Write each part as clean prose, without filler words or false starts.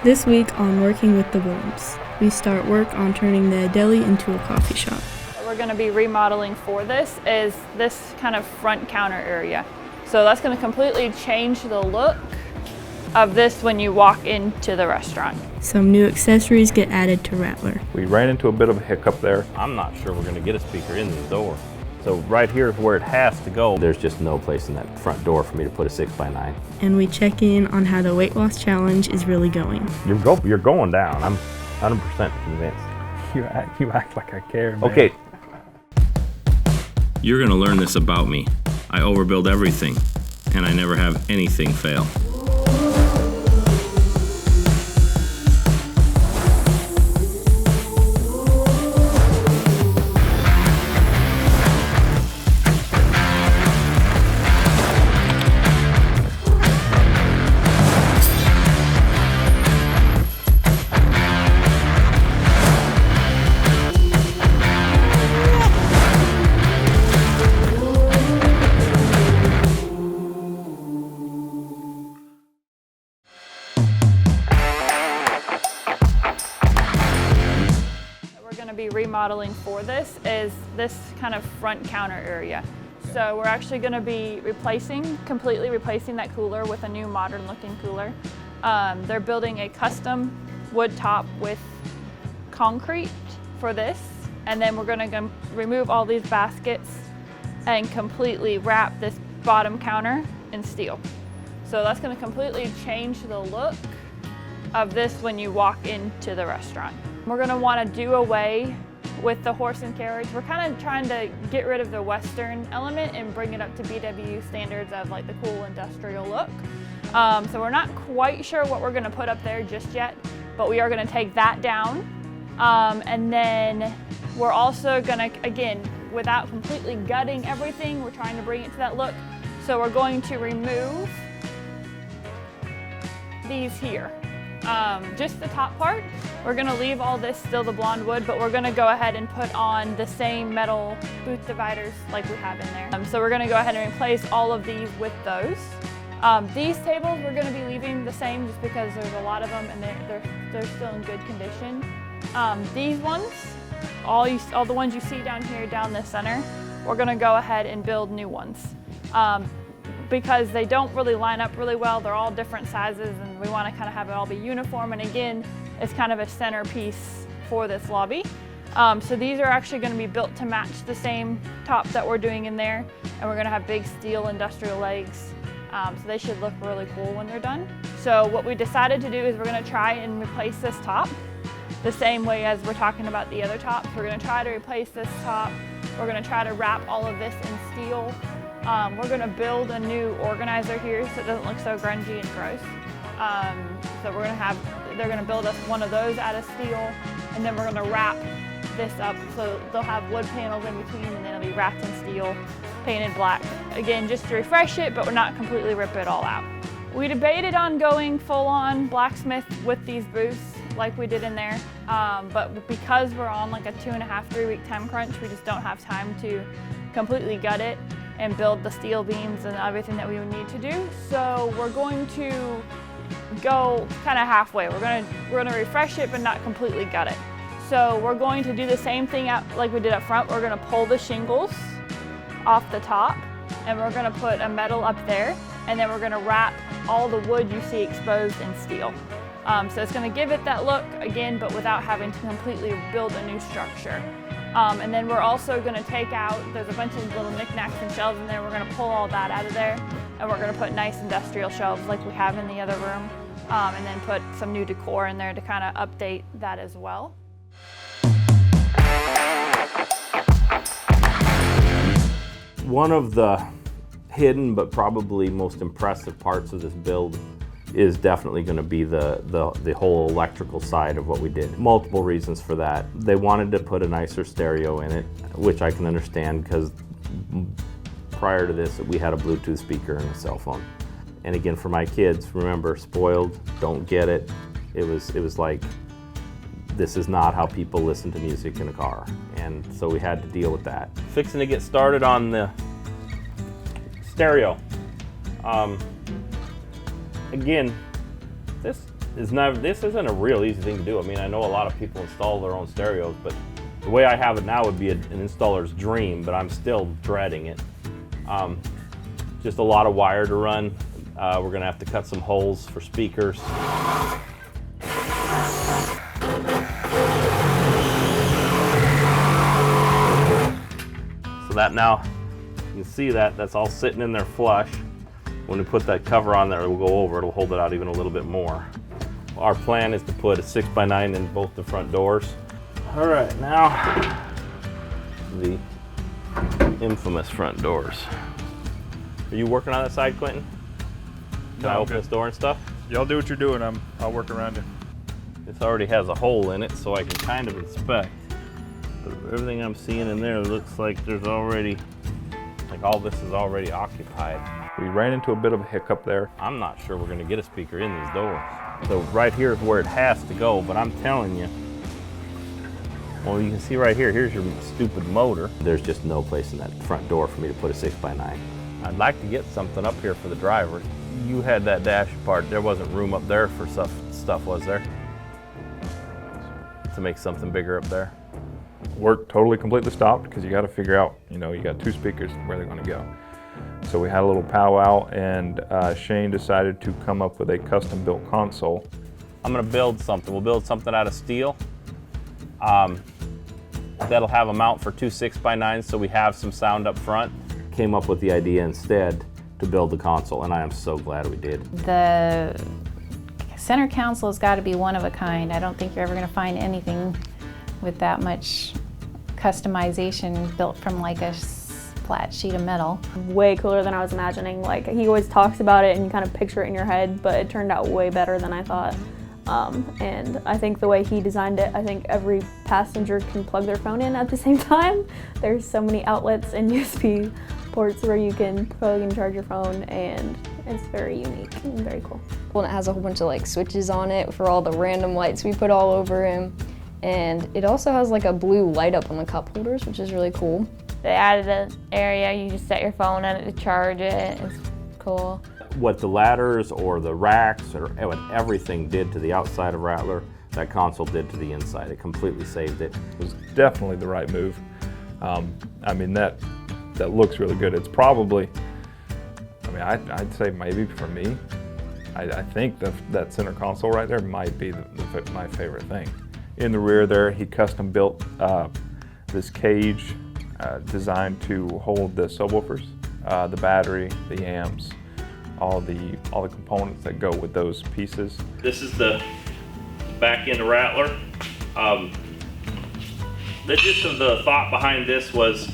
This week on Working with the Willems, we start work on turning the deli into a coffee shop. What we're going to be remodeling for this is this kind of front counter area. So that's going to completely change the look of this when you walk into the restaurant. Some new accessories get added to Rattler. We ran into a bit of a hiccup there. I'm not sure we're going to get a speaker in the door. So right here is where it has to go. There's just no place in that front door for me to put a 6x9. And we check in on how the weight loss challenge is really going. You're going down. I'm 100% convinced. You act like I care, man. Okay. You're gonna learn this about me. I overbuild everything, and I never have anything fail. Be remodeling for this is this kind of front counter area. So we're actually going to be completely replacing that cooler with a new modern looking cooler. They're building a custom wood top with concrete for this, and then we're going to remove all these baskets and completely wrap this bottom counter in steel. So that's going to completely change the look of this when you walk into the restaurant. We're going to want to do away with the horse and carriage. We're kind of trying to get rid of the Western element and bring it up to BW standards of like the cool industrial look. So we're not quite sure what we're going to put up there just yet, but we are going to take that down. And then we're also going to, again, without completely gutting everything, we're trying to bring it to that look. So we're going to remove these here. Just the top part. We're going to leave all this still the blonde wood, but we're going to go ahead and put on the same metal booth dividers like we have in there. So we're going to go ahead and replace all of these with those. These tables we're going to be leaving the same just because there's a lot of them and they're still in good condition. These ones, all the ones you see down here down the center, we're going to go ahead and build new ones. Because they don't really line up really well. They're all different sizes and we want to kind of have it all be uniform, and again, it's kind of a centerpiece for this lobby. So these are actually going to be built to match the same top that we're doing in there, and we're going to have big steel industrial legs, so they should look really cool when they're done. So what we decided to do is we're going to try and replace this top the same way as we're talking about the other tops. We're going to try to replace this top. We're going to try to wrap all of this in steel. We're going to build a new organizer here so it doesn't look so grungy and gross. So they're going to build us one of those out of steel, and then we're going to wrap this up so they'll have wood panels in between, and then it'll be wrapped in steel, painted black. Again, just to refresh it, but we're not completely rip it all out. We debated on going full-on blacksmith with these booths like we did in there, but because we're on like a 2.5-3 week time crunch, we just don't have time to completely gut it and build the steel beams and everything that we would need to do. So we're going to go kind of halfway. We're going to refresh it but not completely gut it. So we're going to do the same thing like we did up front. We're going to pull the shingles off the top, and we're going to put a metal up there, and then we're going to wrap all the wood you see exposed in steel. So it's going to give it that look again, but without having to completely build a new structure. And then we're also going to take out, there's a bunch of little knickknacks and shelves in there. We're going to pull all that out of there, and we're going to put nice industrial shelves like we have in the other room, and then put some new decor in there to kind of update that as well. One of the hidden but probably most impressive parts of this build is definitely going to be the whole electrical side of what we did. Multiple reasons for that. They wanted to put a nicer stereo in it, which I can understand because prior to this we had a Bluetooth speaker and a cell phone. And again, for my kids, remember, spoiled, don't get it. It was like, this is not how people listen to music in a car. And so we had to deal with that. Fixing to get started on the stereo. Again, this This isn't a real easy thing to do. I mean, I know a lot of people install their own stereos, but the way I have it now would be an installer's dream, but I'm still dreading it. Just a lot of wire to run. We're gonna have to cut some holes for speakers. So that now, you can see that's all sitting in there flush. When we put that cover on there, it will go over, it'll hold it out even a little bit more. Our plan is to put a 6x9 in both the front doors. All right, now, the infamous front doors. Are you working on that side, Quentin? Can I open this door and stuff? Y'all do what you're doing. I'll work around you. This already has a hole in it, so I can kind of inspect. But everything I'm seeing in there looks like there's already, like all this is already occupied. We ran into a bit of a hiccup there. I'm not sure we're gonna get a speaker in these doors. So right here is where it has to go, but I'm telling you, well, you can see right here, here's your stupid motor. There's just no place in that front door for me to put a 6x9. I'd like to get something up here for the driver. You had that dash part, there wasn't room up there for stuff, was there? To make something bigger up there? Work totally completely stopped because you got to figure out, you got 2 speakers, where they're going to go. So we had a little powwow, and Shane decided to come up with a custom-built console. I'm gonna build something. We'll build something out of steel. That'll have a mount for 2 6x9s, so we have some sound up front. Came up with the idea instead to build the console, and I am so glad we did. The center console has got to be one of a kind. I don't think you're ever going to find anything with that much customization built from like a flat sheet of metal. Way cooler than I was imagining. Like, he always talks about it and you kind of picture it in your head, but it turned out way better than I thought. And I think the way he designed it, I think every passenger can plug their phone in at the same time. There's so many outlets and USB ports where you can plug and charge your phone, and it's very unique and very cool. Well, it has a whole bunch of like switches on it for all the random lights we put all over him. And it also has like a blue light up on the cup holders, which is really cool. They added an area, you just set your phone in it to charge it. It's cool. What the ladders or the racks or what everything did to the outside of Rattler, that console did to the inside. It completely saved it. It was definitely the right move. I mean, that looks really good. It's probably, I mean, I'd say maybe for me, I think that center console right there might be my favorite thing. In the rear there, he custom built this cage designed to hold the subwoofers, the battery, the amps, all the components that go with those pieces. This is the back end of Rattler. The gist of the thought behind this was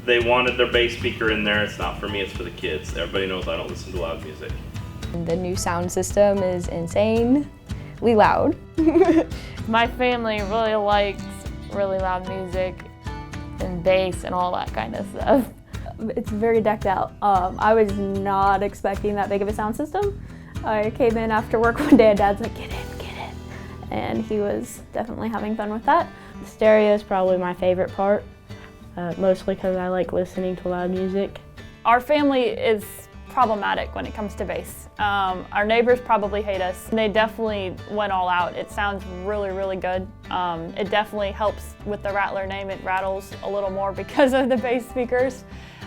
they wanted their bass speaker in there. It's not for me, it's for the kids. Everybody knows I don't listen to loud music. The new sound system is insanely loud. My family really likes really loud music and bass and all that kind of stuff. It's very decked out. I was not expecting that big of a sound system. I came in after work one day and Dad's like, get in. And he was definitely having fun with that. The stereo is probably my favorite part, mostly because I like listening to loud music. Our family is problematic when it comes to bass. Our neighbors probably hate us. They definitely went all out. It sounds really, really good. It definitely helps with the Rattler name. It rattles a little more because of the bass speakers.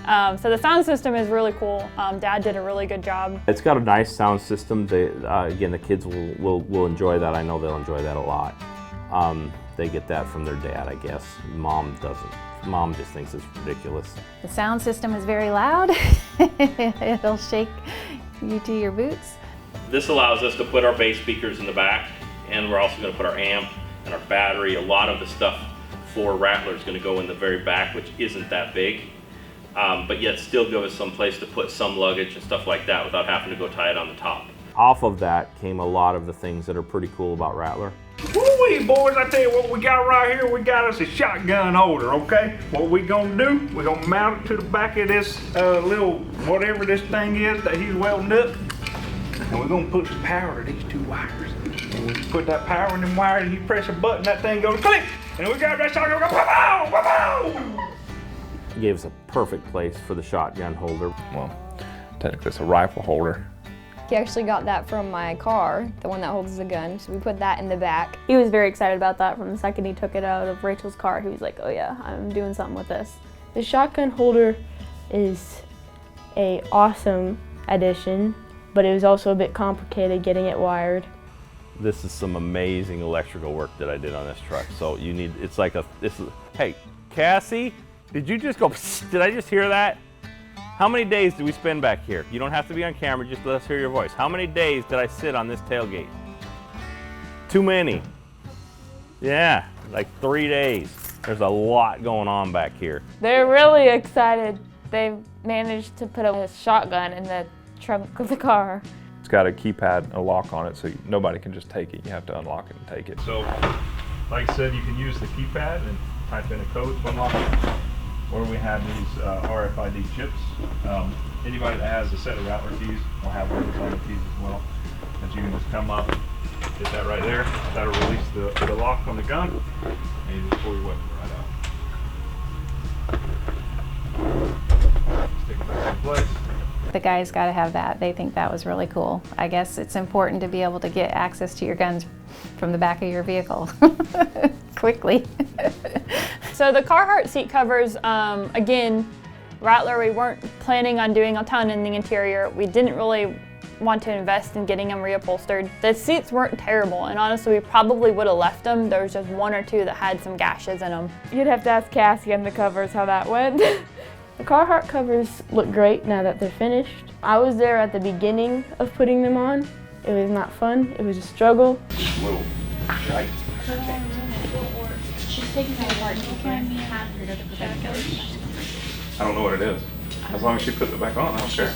So the sound system is really cool. Dad did a really good job. It's got a nice sound system. Again, the kids will enjoy that. I know they'll enjoy that a lot. They get that from their dad, I guess. Mom doesn't. Mom just thinks it's ridiculous. The sound system is very loud. It'll shake you to your boots. This allows us to put our bass speakers in the back, and we're also going to put our amp and our battery. A lot of the stuff for Rattler is going to go in the very back, which isn't that big. But yet still give us some place to put some luggage and stuff like that without having to go tie it on the top. Off of that came a lot of the things that are pretty cool about Rattler. Woo-wee, boys, I tell you what we got right here. We got us a shotgun holder, okay? What we gonna do, we're gonna mount it to the back of this little, whatever this thing is that he's welding up. And we're gonna put some power to these 2 wires. And we put that power in them wires and you press a button, that thing goes click! And we got that shotgun, go pow, pow, pow! It gave us a perfect place for the shotgun holder. Well, technically it's a rifle holder. He actually got that from my car, the one that holds the gun, so we put that in the back. He was very excited about that from the second he took it out of Rachel's car. He was like, oh yeah, I'm doing something with this. The shotgun holder is an awesome addition, but it was also a bit complicated getting it wired. This is some amazing electrical work that I did on this truck. So you need, it's like hey, Cassie, did you just go, psst, did I just hear that? How many days did we spend back here? You don't have to be on camera, just let us hear your voice. How many days did I sit on this tailgate? Too many. Yeah, like 3 days. There's a lot going on back here. They're really excited. They managed to put a shotgun in the trunk of the car. It's got a keypad, a lock on it, so nobody can just take it. You have to unlock it and take it. So, like I said, you can use the keypad and type in a code to unlock it. Or we have these RFID chips. Anybody that has a set of Rattler keys will have one of those other keys as well. And you can just come up, hit that right there. That'll release the lock on the gun, and you just pull your weapon right out. Stick it back in place. The guys got to have that. They think that was really cool. I guess it's important to be able to get access to your guns from the back of your vehicle quickly. So the Carhartt seat covers, again, Rattler, we weren't planning on doing a ton in the interior. We didn't really want to invest in getting them reupholstered. The seats weren't terrible, and honestly, we probably would have left them. There was just one or two that had some gashes in them. You'd have to ask Cassie on the covers how that went. The Carhartt covers look great now that they're finished. I was there at the beginning of putting them on. It was not fun, it was a struggle. Whoa, right. She's taking that apart. I don't know what it is. As long as she puts it back on, I don't care.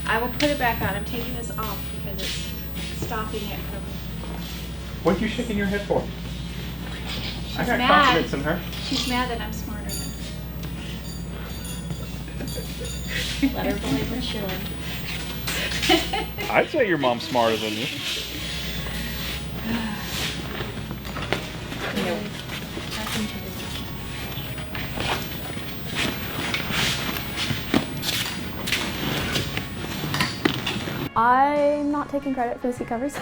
I will put it back on. I'm taking this off because it's stopping it from... What are you shaking your head for? I got mad. confidence in her. She's mad that I'm smarter than her. Let her believe what she wants. I'd say your mom's smarter than you. Nope. I'm not taking credit for the seat covers.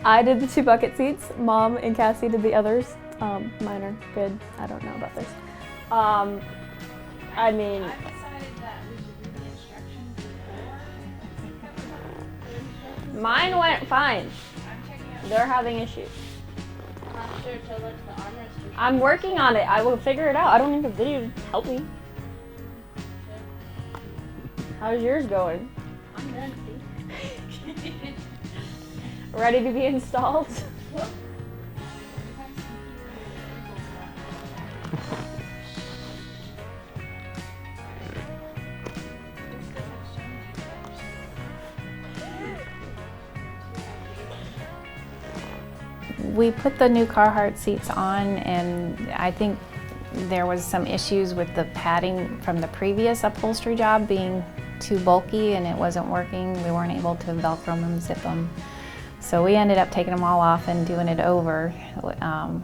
I did the 2 bucket seats. Mom and Cassie did the others. Mine are good. I don't know about this. I mean, I've decided that we should read the instructions before. mine went fine. I'm checking out. They're having issues. I'm not sure to look at the armrest. I'm working on it. I will figure it out. I don't need a video to help me. How's yours going? I'm done, see? Ready to be installed? We put the new Carhartt seats on, and I think there was some issues with the padding from the previous upholstery job being too bulky and it wasn't working. We weren't able to Velcro them, zip them. So we ended up taking them all off and doing it over,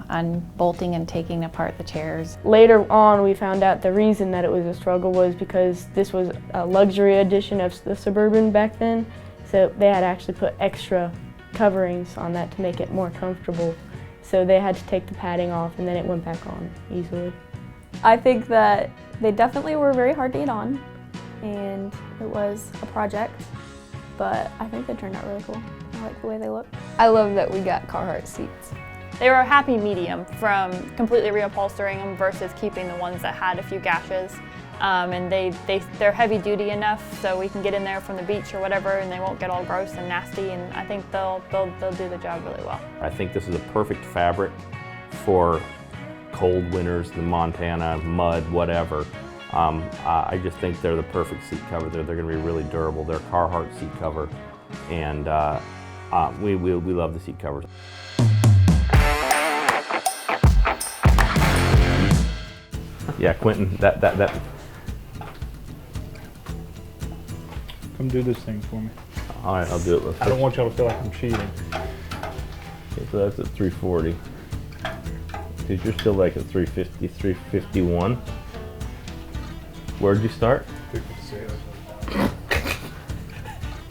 unbolting and taking apart the chairs. Later on, we found out the reason that it was a struggle was because this was a luxury edition of the Suburban back then. So they had actually put extra coverings on that to make it more comfortable. So they had to take the padding off and then it went back on easily. I think that they definitely were very hard to get on, and it was a project, but I think they turned out really cool. I like the way they look. I love that we got Carhartt seats. They were a happy medium from completely reupholstering them versus keeping the ones that had a few gashes. And they're heavy duty enough so we can get in there from the beach or whatever and they won't get all gross and nasty, and I think they'll do the job really well. I think this is a perfect fabric for cold winters, the Montana, mud, whatever. I just think they're the perfect seat cover. They're going to be really durable. They're Carhartt seat cover, and we love the seat covers. Yeah, Quentin, that. Come do this thing for me. All right, I'll do it. I don't want y'all to feel like I'm cheating. Okay, so that's at 340. Dude, you're still like at 350, 351. Where'd you start? 356.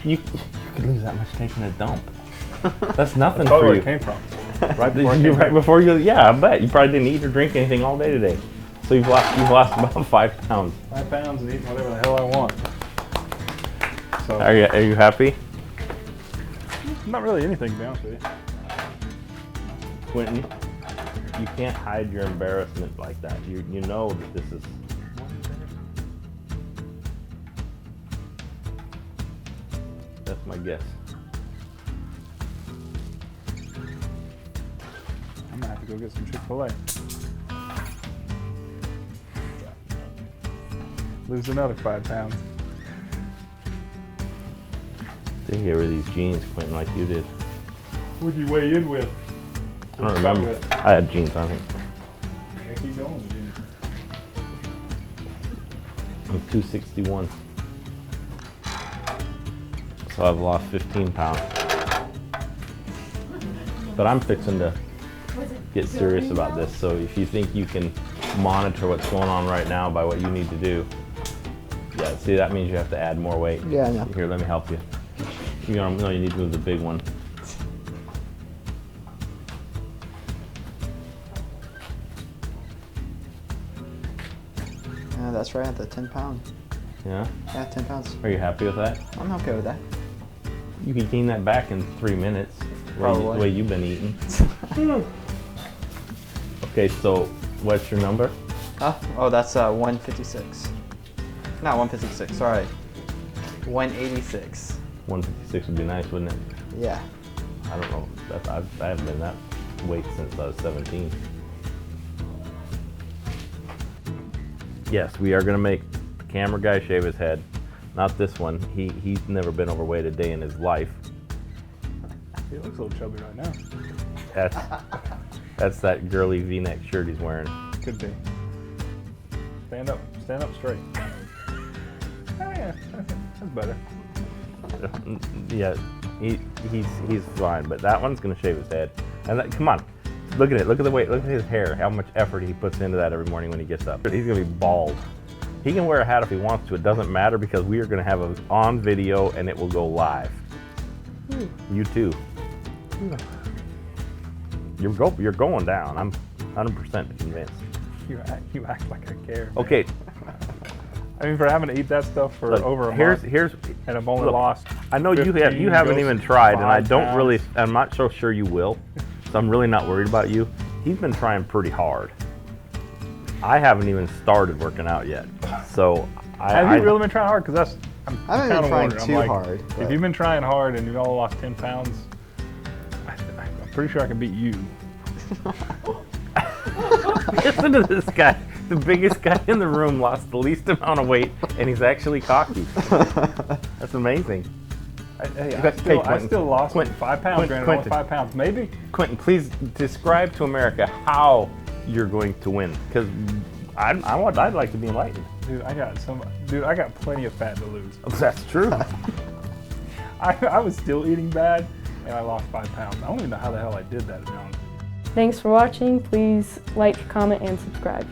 You could lose that much taking a dump. That's nothing That's for where you. it came from. Right before you, yeah, I bet. You probably didn't eat or drink anything all day today. So you've lost about 5 pounds. 5 pounds and eating whatever the hell I want. So Are you happy? Not really anything, to be honest with you. Quentin, you can't hide your embarrassment like that. You know that this is... That's my guess. I'm gonna have to go get some Chick-fil-A. Lose another 5 pounds. Didn't get rid of these jeans, Quentin, like you did. What'd you weigh in with? I don't remember. I had jeans on it. Yeah, keep going with jeans. I'm 261. So I've lost 15 pounds. But I'm fixing to get serious about this. So if you think you can monitor what's going on right now by what you need to do, yeah, see, that means you have to add more weight. Yeah, I know. Here, let me help you. You know, you need to move the big one. Yeah, that's right, the 10 pounds. Yeah? Yeah, 10 pounds. Are you happy with that? I'm okay with that. You can gain that back in 3 minutes. Probably. The way you've been eating. Okay, so what's your number? Oh, that's 156. Not 156, sorry. 186. 156 would be nice, wouldn't it? Yeah. I don't know. I haven't been that weight since I was 17. Yes, we are going to make the camera guy shave his head. Not this one. He's never been overweight a day in his life. He looks a little chubby right now. That's that girly V-neck shirt he's wearing. Could be. Stand up straight. Oh yeah, that's better. Yeah, he's fine, but that one's gonna shave his head. And come on, look at it. Look at the weight. Look at his hair. How much effort he puts into that every morning when he gets up. He's gonna be bald. He can wear a hat if he wants to. It doesn't matter because we are gonna have it on video and it will go live. You too. You're going down. I'm 100% convinced. You act like I care. Man. Okay. I mean, for having to eat that stuff for over a month, and I've only lost. I know you haven't even tried, and I don't really. I'm not so sure you will. So I'm really not worried about you. He's been trying pretty hard. I haven't even started working out yet. So have you really been trying hard? Because I haven't been trying too hard. If you've been trying hard and you've only lost 10 pounds, I'm pretty sure I can beat you. Listen to this guy. The biggest guy in the room lost the least amount of weight, and he's actually cocky. That's amazing. I still lost 5 pounds. Granted, only 5 pounds, maybe. Quentin, please describe to America how you're going to win, because I'd like to be enlightened. Dude, I got plenty of fat to lose. That's true. I was still eating bad, and I lost 5 pounds. I don't even know how the hell I did that, to be honest. Thanks for watching. Please like, comment, and subscribe.